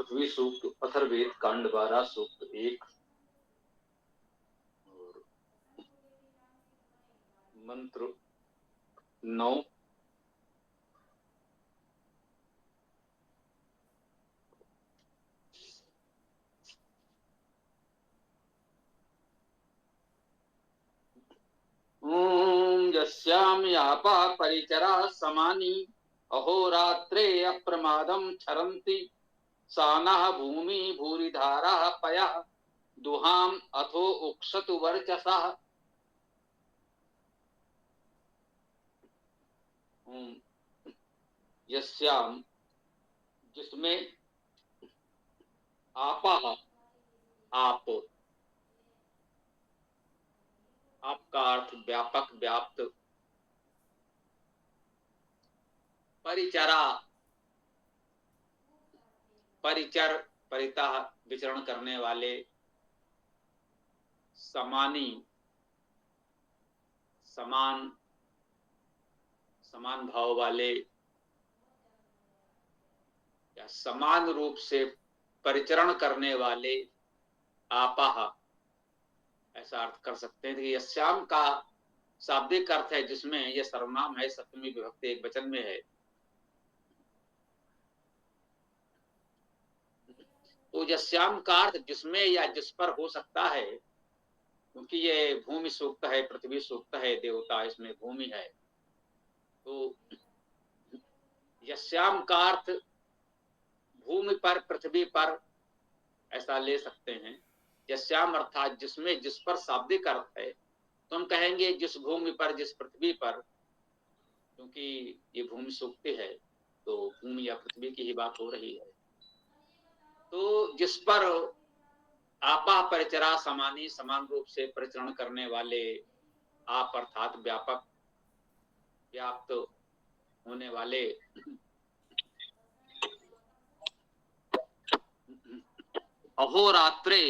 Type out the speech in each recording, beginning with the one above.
पृथ्वी सूक्त अथर्ववेद कांड 12 सूक्त 1 और मंत्र 9। ओम यस्याम यापा परिचरा समानी अहोरात्रे अप्रमादम क्षरन्ति सानः भूमि भूरिधारा पया दुहाम अथो उक्षतु वर्चसः। यस्याम जिसमें आपा आपका अर्थ व्यापक व्याप्त परिचरा परिचर परितः विचरण करने वाले समानी समान समान भाव वाले या समान रूप से परिचरण करने वाले आपा ऐसा अर्थ कर सकते हैं कि यस्याम का शाब्दिक अर्थ है जिसमें यह सर्वनाम है, सप्तमी विभक्ति एक वचन में है। तो यस्याम का अर्थ जिसमें या जिस पर हो सकता है, क्योंकि ये भूमि सूक्त है, पृथ्वी सूक्त है, देवता इसमें भूमि है। तो यस्याम का अर्थ भूमि पर, पृथ्वी पर ऐसा ले सकते हैं। यस्याम अर्थात जिसमें, जिस पर शाब्दिक अर्थ है, तो हम कहेंगे जिस भूमि पर, जिस पृथ्वी पर, क्योंकि ये भूमि सूक्ति है तो भूमि या पृथ्वी की ही बात हो रही है। तो जिस पर आपा परिचरा समानी समान रूप से परिचरण करने वाले आप अर्थात व्यापक व्याप्त होने वाले अहोरात्रे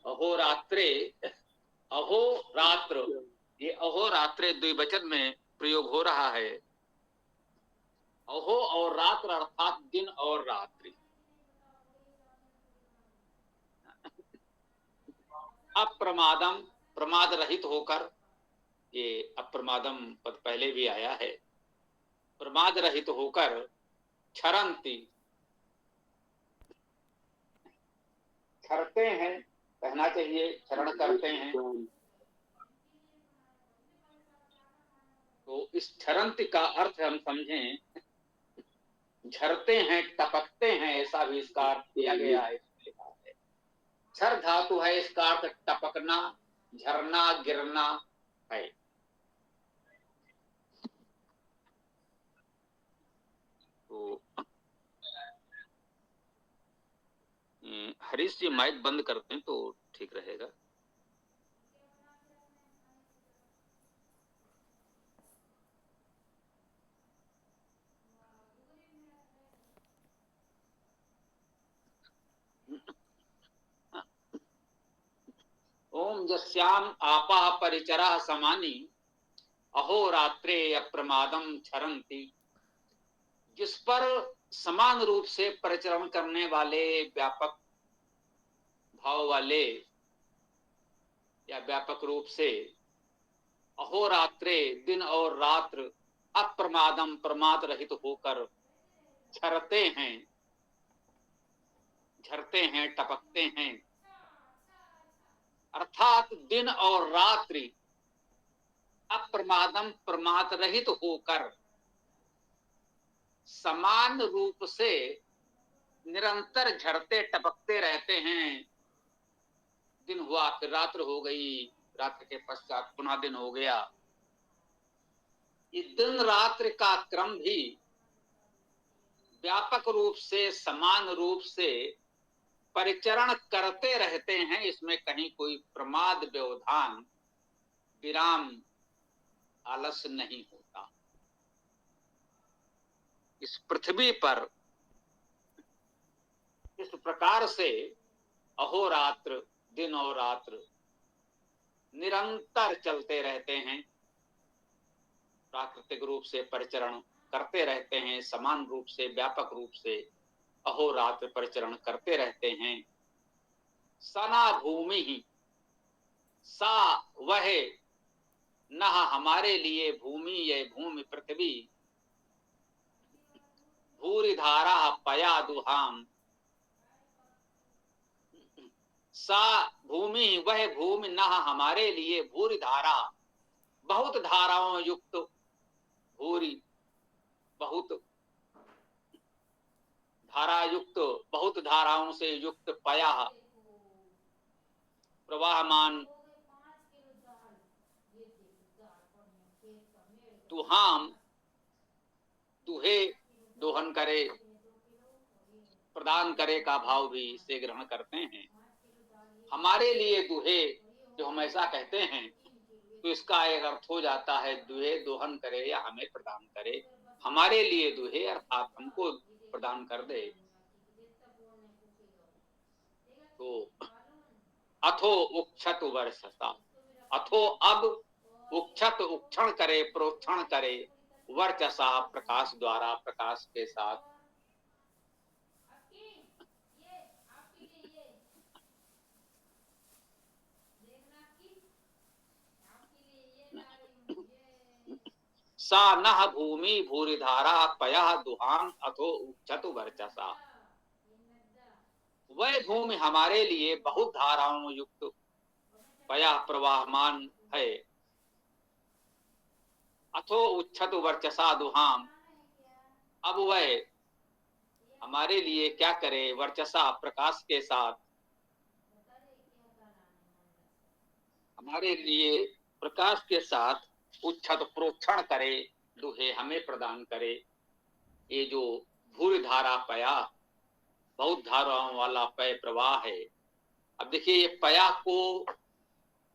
अहोरात्रे अहोरात्र, ये अहोरात्रे द्विवचन में प्रयोग हो रहा है। अहो और रात्र अर्थात दिन और रात्रि। अप्रमादम प्रमाद रहित होकर, ये अप्रमादम पद पहले भी आया है। प्रमाद रहित होकर क्षरन्ति क्षरते हैं, कहना चाहिए क्षरण करते हैं। तो इस क्षरन्ति का अर्थ हम समझें झरते हैं, टपकते हैं, ऐसा भी इसका अर्थ किया गया है। क्षर धातु है, इसका अर्थ टपकना, झरना, गिरना है। तो हरीश जी माइक बंद करते हैं तो ठीक रहेगा। ओम यस्याम आपा परिचरा समानी अहोरात्रे अप्रमादम क्षरन्ति, जिस पर समान रूप से परिचरण करने वाले व्यापक भाव वाले या व्यापक रूप से अहोरात्रे दिन और रात्र अप्रमादम प्रमाद रहित होकर झरते हैं, झरते हैं, टपकते हैं, अर्थात दिन और रात्रि अप्रमादम प्रमाद रहित होकर समान रूप से निरंतर झरते टपकते रहते हैं। दिन हुआ फिर रात्र हो गई, रात्र के पश्चात पुनः दिन हो गया। ये दिन रात्र का क्रम भी व्यापक रूप से, समान रूप से परिचरण करते रहते हैं। इसमें कहीं कोई प्रमाद, व्यवधान, विराम, आलस्य नहीं होता। इस पृथ्वी पर इस प्रकार से अहोरात्र दिन और रात्र निरंतर चलते रहते हैं, प्राकृतिक रूप से परिचरण करते रहते हैं, समान रूप से, व्यापक रूप से अहोरात्र परिचरण करते रहते हैं। सना भूमि ही, सा वह, न हमारे लिए भूमि, ये भूमि पृथ्वी, भूरि धारा पया दुहाम, सा भूमि वह भूमि, न हमारे लिए भूरि धारा, बहुत धाराओं युक्त, भूरि बहुत धारा युक्त, बहुत धाराओं से युक्त, पया प्रवाहमान, दुहाम दुहे, दोहन करे, प्रदान करे का भाव भी इसे ग्रहण करते हैं। हमारे लिए दुहे, जो हम ऐसा कहते हैं तो इसका एक अर्थ हो जाता है दुहे, दोहन करे या हमें प्रदान करे। हमारे लिए दुहे अर्थात हमको प्रदान कर दे। तो अथो उक्षत वर्षसा, अथो अब उक्षत उक्षण करे, प्रोक्षण करे, वर्चसा प्रकाश द्वारा, प्रकाश के साथ। सा नह भूमि भूरि धारा पयः दुहान अथो उक्षत वर्चसा, वह भूमि हमारे लिए बहुत धाराओं युक्त, पयः प्रवाहमान है, अथो उच्छत वर्चसा दुहाम, अब वह हमारे लिए क्या करे, वर्चसा प्रकाश के साथ, हमारे लिए प्रकाश के साथ उच्छत प्रोक्षण करे, दुहे हमें प्रदान करे। ये जो भूरि धारा पया, बहुत धाराओं वाला पय प्रवाह है। अब देखिए ये पया को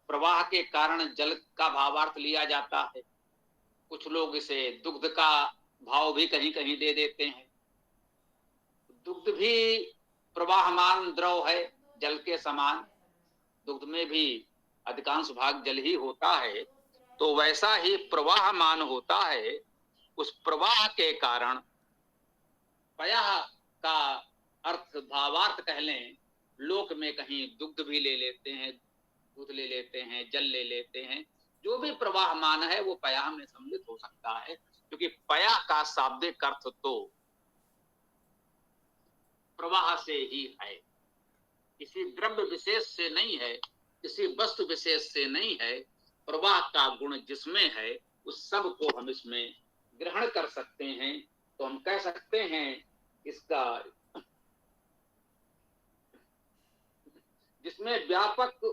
प्रवाह के कारण जल का भावार्थ लिया जाता है। कुछ लोग इसे दुग्ध का भाव भी कहीं कहीं दे देते हैं। दुग्ध भी प्रवाहमान द्रव है, जल के समान। दुग्ध में भी अधिकांश भाग जल ही होता है, तो वैसा ही प्रवाहमान होता है। उस प्रवाह के कारण पया का अर्थ भावार्थ कह लें, लोक में कहीं दुग्ध भी ले लेते हैं, दूध ले लेते हैं, जल ले लेते हैं। जो भी प्रवाहमान है वो पया में सम्मिलित हो सकता है, क्योंकि पया का शाब्दिक अर्थ तो प्रवाह से ही है, किसी द्रव्य विशेष से नहीं है, किसी वस्तु विशेष से नहीं है। प्रवाह का गुण जिसमें है उस सब को हम इसमें ग्रहण कर सकते हैं। तो हम कह सकते हैं इसका, जिसमें व्याप्त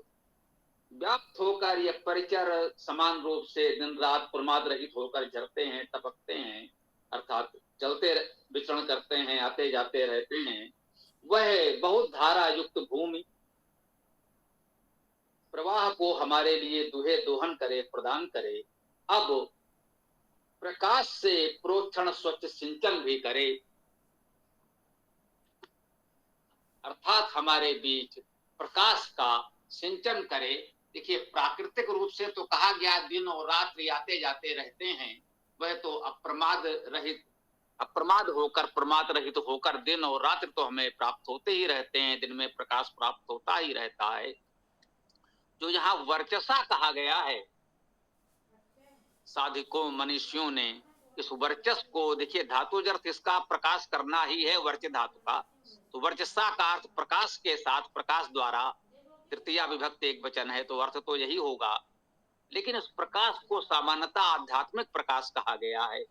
होकर यह परिचर समान रूप से दिन रात प्रमाद रहित होकर झरते हैं, टपकते हैं, अर्थात चलते विचरण करते हैं, आते जाते रहते हैं, वह बहुत धारा युक्त भूमि प्रवाह को हमारे लिए दुहे, दोहन करे, प्रदान करे। अब प्रकाश से प्रोक्षण स्वच्छ सिंचन भी करे, अर्थात हमारे बीच प्रकाश का सिंचन करे। देखिए प्राकृतिक रूप से तो कहा गया दिन और रात्रि आते जाते रहते हैं, वह तो अप्रमाद रहित, अप्रमाद होकर, प्रमाद रहित होकर दिन और रात्रि तो हमें प्राप्त होते ही रहते हैं, दिन में प्रकाश प्राप्त होता ही रहता है। जो यहाँ वर्चसा कहा गया है, साधिकों मनुष्यों ने इस वर्चस को, देखिए धातु अर्थ इसका प्रकाश करना ही है, वर्च धातु का, तो वर्चसा का अर्थ प्रकाश के साथ, प्रकाश द्वारा, तृतीया विभक्त एक वचन है तो अर्थ तो यही होगा। लेकिन इस प्रकाश को सामान्यतः आध्यात्मिक प्रकाश कहा गया है,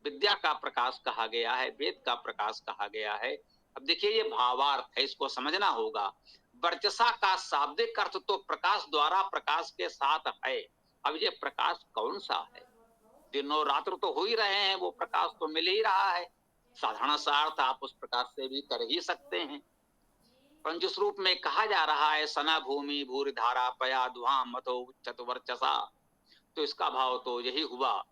विद्या का प्रकाश कहा गया है, वेद का प्रकाश कहा गया है। अब देखिए ये भावार्थ है, इसको समझना होगा। वर्चसा का शाब्दिक अर्थ तो प्रकाश द्वारा, प्रकाश के साथ है। अब ये प्रकाश कौन सा है? दिन और रात्र तो हो ही रहे हैं, वो प्रकाश तो मिल ही रहा है। साधारण सा अर्थ आप उस प्रकाश से भी कर ही सकते हैं, पर जिस रूप में कहा जा रहा है सना भूमि भूरि धारा पया दुहाम मथो उच्चत वर्चसा, तो इसका भाव तो यही हुआ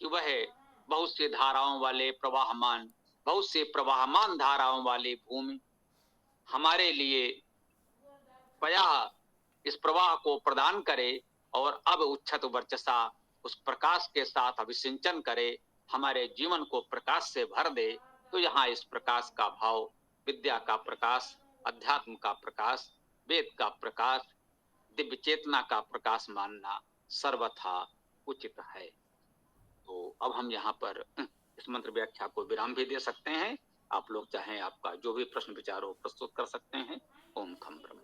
कि वह बहुत से धाराओं वाले प्रवाहमान, बहुत से प्रवाहमान धाराओं वाली भूमि हमारे लिए पया इस प्रवाह को प्रदान करे, और अब उच्छत वर्चसा उस प्रकाश के साथ अभिसिंचन करे, हमारे जीवन को प्रकाश से भर दे, तो यहाँ इस प्रकाश का भाव विद्या का प्रकाश, अध्यात्म का प्रकाश, वेद का प्रकाश, दिव्य चेतना का प्रकाश मानना सर्वथा उचित है। तो अब हम यहाँ पर इस मंत्र व्याख्या को विराम भी दे सकते हैं। आप लोग चाहें आपका जो भी प्रश्न विचार हो प्रस्तुत कर सकते हैं। ओम खम ब्रह्म।